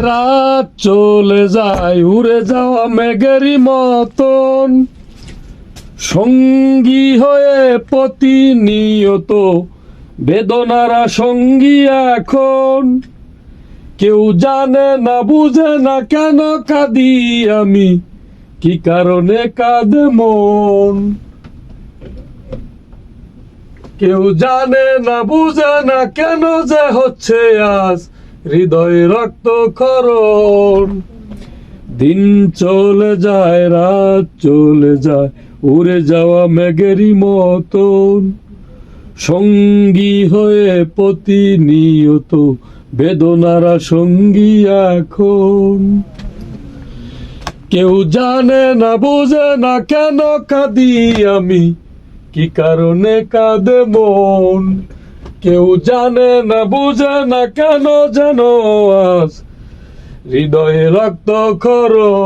রাত চলে যায় উড়ে যাওয়া মেঘেরই মতন, সঙ্গী হয়ে প্রতিনিয়ত বেদনারা সঙ্গী এখন। কেউ জানে না বুঝে না কেন কাঁদি আমি, কি কারণে কাঁদে মন। কেউ জানে না বুঝে না কেন যে হচ্ছে আজ হৃদয়ে রক্তক্ষরণ। দিন চলে যায় রাত চলে যায় উড়ে যাওয়া মেঘেরই মতন, সঙ্গী হয়ে প্রতিনিয়ত বেদনারা সঙ্গী এখন। কেউ জানে না বুঝে না কেন কাঁদি আমি, কি কারণে কাঁদে মন। কেউ জানে না বুঝে না কেন যেন আজ হৃদয়ে রক্তক্ষরণ।